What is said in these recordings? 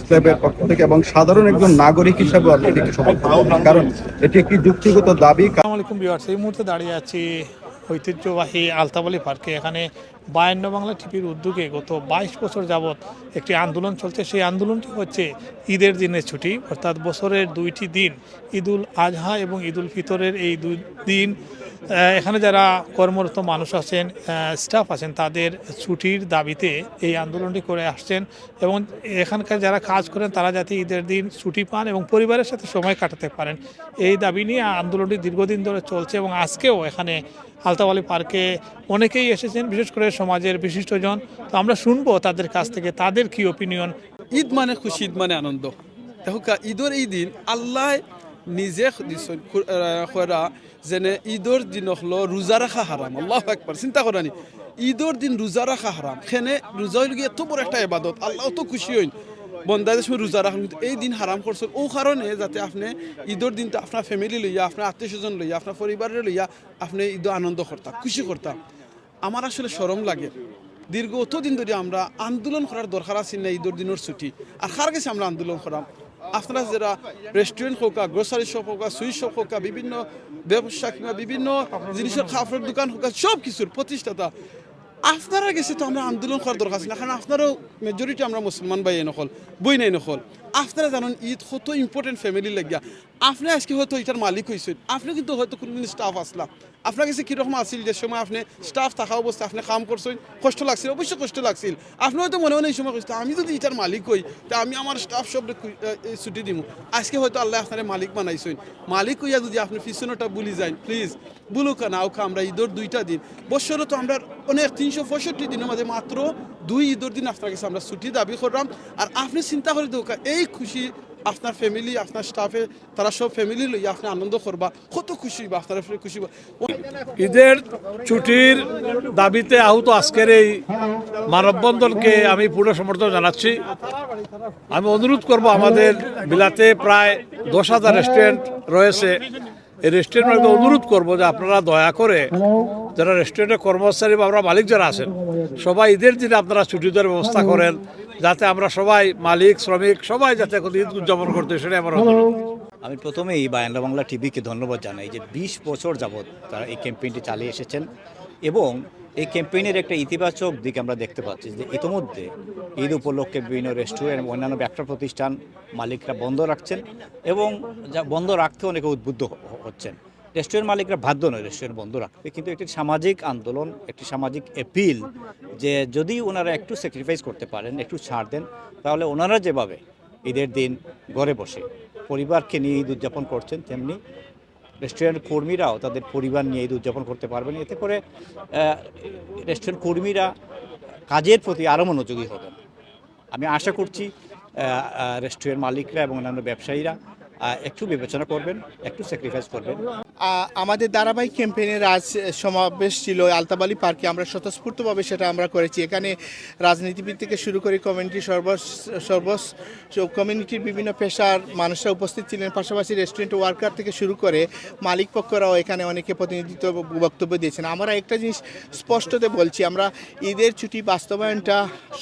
ক্লাবের পক্ষ থেকে এবং সাধারণ একজন নাগরিক হিসাবে আপনি এটিকে সমর্থন করেন? কারণ এটি একটি যুক্তিগত দাবি। আসসালামু আলাইকুম ভিউয়ার্স, এই মুহূর্তে দাঁড়িয়ে আছি ঐতিহ্যবাহী আলতাবলী পার্কে। এখানে 52 বাংলা টিভির উদ্যোগে গত 22 বছর যাবৎ একটি আন্দোলন চলছে। সেই আন্দোলনটি হচ্ছে ঈদের দিনের ছুটি, অর্থাৎ বছরের দুইটি দিন, ঈদুল আজহা এবং ঈদুল ফিতরের এই দুই দিন এখানে যারা কর্মরত মানুষ আছেন, স্টাফ আছেন, তাদের ছুটির দাবিতে এই আন্দোলনটি করে আসছেন এবং এখানকার যারা কাজ করেন তারা যাতে ঈদের দিন ছুটি পান এবং পরিবারের সাথে সময় কাটাতে পারেন, এই দাবি নিয়ে আন্দোলনটি দীর্ঘদিন ধরে চলছে। এবং আজকেও এখানে আলতাবলী পার্কে অনেকেই এসেছেন, বিশেষ করে সমাজের বিশিষ্টজন। তো আমরা শুনবো তাদের কাছ থেকে তাদের কি ওপিনিয়ন। ঈদ মানে খুশি, ঈদ মানে আনন্দ। দেখো ঈদর এই দিন আল্লাহ নিজে যেনে ঈদর দিন হলো রোজা রাখা হারাম। আল্লাহু আকবার, চিন্তা করানি ঈদর দিন রোজা রাখা হারাম। সেনে রোজা হইল এত বড় একটা ইবাদত, আল্লাহ তো খুশি হইন বন্দাদের সময় রোজা রাখুন, কিন্তু এই দিন হারাম করছেন ও কারণে যাতে আপনি ঈদর দিনটা আপনার ফ্যামিলি লইয়া, আপনার আত্মীয় স্বজন লইয়া, আপনার পরিবারের লইয়া আপনি ঈদ আনন্দ করতাম, খুশি করতাম। আমার আসলে শরম লাগে, দীর্ঘ অতদিন ধরে আমরা আন্দোলন করার দরকার আছে না ঈদের দিনের ছুটি, আর কার কাছে আমরা আন্দোলন করাম? আপনারা যারা রেস্টুরেন্ট হোক, গ্রোসারি শপ হোক, সুইট শপ হোক, বিভিন্ন ব্যবসা কিংবা বিভিন্ন জিনিসের খাবারের দোকান হোক, সব কিছুর প্রতিষ্ঠাতা আপনারা গেছে তো আমরা আন্দোলন করার দরকার আছে না। কারণ আপনারও মেজরিটি আমরা মুসলমান ভাই নকল, বই নাই নকল। আপনারা জানেন ঈদ কত ইম্পর্টেন্ট ফ্যামিলি লাগিয়া। আপনি আজকে হয়তো এটার মালিক হয়েছেন, আপনি কিন্তু হয়তো কোনোদিন স্টাফ আসলাম, আপনার কাছে কীরকম আসছিল যে সময় আপনি স্টাফ থাকা অবস্থায় আপনি কাম করছেন, কষ্ট লাগছিল, অবশ্যই কষ্ট লাগছিল। আপনি হয়তো মনে মনে এই সময় কষ্ট, আমি যদি এটার মালিক হই তা আমি আমার স্টাফ সব ছুটি দিব। আজকে হয়তো আল্লাহ আপনার মালিক বানাইছেন, মালিক হইয়া যদি আপনি পিছনটা ভুলি যান, প্লিজ বুলুক না ওখা। আমরা ঈদের দুইটা দিন, বছরও তো আমরা অনেক 365 দিনের মাঝে মাত্র 2 ঈদের দিন আপনার কাছে আমরা ছুটি দাবি করলাম। আর আপনি চিন্তা করে দোকা এই খুশি আপনার ফ্যামিলি, আপনার স্টাফে তারা সব ফ্যামিলি লইয়া আপনি আনন্দ করবা, কত খুশি বা আপনার খুশি। ঈদের ছুটির দাবিতে আহত আজকের এই মানববন্ধনকে আমি পুরো সমর্থন জানাচ্ছি। আমি অনুরোধ করব, আমাদের বিলাতে প্রায় 10,000 রেস্টুরেন্ট রয়েছে। এই রেস্টুরেন্টকে অনুরোধ করব যে আপনারা দয়া করে যারা রেস্টুরেন্টের কর্মচারী বা আমরা মালিক যারা আছেন, সবাই ঈদের দিনে আপনারা ছুটি দেওয়ার ব্যবস্থা করেন, যাতে আমরা সবাই মালিক শ্রমিক সবাই যাতে ঈদ উদযাপন করতে, সেটাই আমার অনুরোধ। আমি প্রথমেই বায়ান্না বাংলা টিভিকে ধন্যবাদ জানাই যে 20 বছর যাবৎ তারা এই ক্যাম্পেইনটি চালিয়ে এসেছেন এবং এই ক্যাম্পেইনের একটা ইতিবাচক দিক আমরা দেখতে পাচ্ছি যে ইতিমধ্যে ঈদ উপলক্ষে বিভিন্ন রেস্টুরেন্ট এবং অন্যান্য ব্যবসা প্রতিষ্ঠান মালিকরা বন্ধ রাখছেন এবং যা বন্ধ রাখতে অনেকে উদ্বুদ্ধ হচ্ছেন। রেস্টুরেন্ট মালিকরা বাধ্য নয় রেস্টুরেন্ট বন্ধ রাখতে, কিন্তু একটি সামাজিক আন্দোলন, একটি সামাজিক অ্যাপিল যে যদি ওনারা একটু স্যাক্রিফাইস করতে পারেন, একটু ছাড় দেন, তাহলে ওনারা যেভাবে ঈদের দিন ঘরে বসে পরিবারকে নিয়ে ঈদ উদযাপন করছেন, তেমনি রেস্টুরেন্ট কর্মীরাও তাদের পরিবার নিয়ে ঈদ উদযাপন করতে পারবেন। এতে করে রেস্টুরেন্ট কর্মীরা কাজের প্রতি আরও মনোযোগী হবেন। আমি আশা করছি রেস্টুরেন্ট মালিকরা এবং অন্যান্য ব্যবসায়ীরা একটু বিবেচনা করবেন, একটু স্যাক্রিফাইস করবেন। আমাদের ধারাবাহিক ক্যাম্পেইনের আজ সমাবেশ ছিল আলতাবলী পার্কে। আমরা স্বতঃস্ফূর্তভাবে সেটা আমরা করেছি। এখানে রাজনীতিবিদ থেকে শুরু করে কমিউনিটি কমিউনিটির বিভিন্ন পেশার মানুষরা উপস্থিত ছিলেন, পাশাপাশি রেস্টুরেন্ট ওয়ার্কার থেকে শুরু করে মালিক পক্ষরাও এখানে অনেকে প্রতিনিধিত্ব বক্তব্য দিয়েছেন। আমরা একটা জিনিস স্পষ্টতে বলছি, আমরা ঈদের ছুটি বাস্তবায়নটা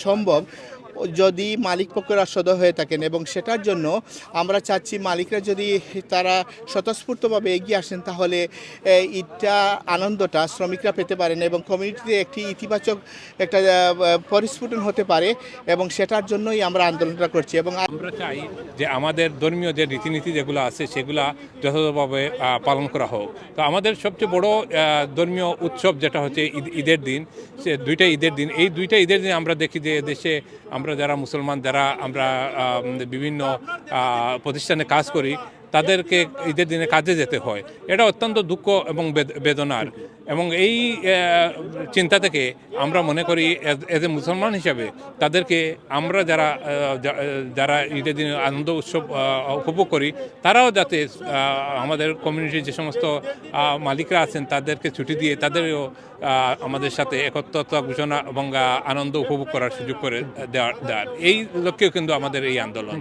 সম্ভব যদি মালিক পক্ষরা সদয় হয়ে থাকেন, এবং সেটার জন্য আমরা চাচ্ছি মালিকরা যদি তারা স্বতঃস্ফূর্তভাবে এগিয়ে আসেন, তাহলে ঈদটা আনন্দটা শ্রমিকরা পেতে পারেন এবং কমিউনিটিতে একটি ইতিবাচক একটা পরিস্ফুটন হতে পারে, এবং সেটার জন্যই আমরা আন্দোলনটা করছি। এবং আমরা চাই যে আমাদের ধর্মীয় যে রীতিনীতি যেগুলো আছে সেগুলা যথাযথভাবে পালন করা হোক। তো আমাদের সবচেয়ে বড় ধর্মীয় উৎসব যেটা হচ্ছে ঈদের দিন, সে দুইটা ঈদের দিন, এই দুইটা ঈদের দিন আমরা দেখি যে দেশে আমরা যারা মুসলমান, যারা আমরা বিভিন্ন প্রতিষ্ঠানে কাজ করি, তাদেরকে ঈদের দিনে কাজে যেতে হয়। এটা অত্যন্ত দুঃখ এবং বেদনার, এবং এই চিন্তা থেকে আমরা মনে করি এজ এ মুসলমান হিসাবে তাদেরকে আমরা যারা ঈদের দিনে আনন্দ উৎসব উপভোগ করি, তারাও যাতে আমাদের কমিউনিটির যে সমস্ত মালিকরা আছেন তাদেরকে ছুটি দিয়ে তাদেরও আমাদের সাথে একত্রতা ঘোষণা এবং আনন্দ উপভোগ করার সুযোগ করে দেওয়ার এই লক্ষ্যেও কিন্তু আমাদের এই আন্দোলন।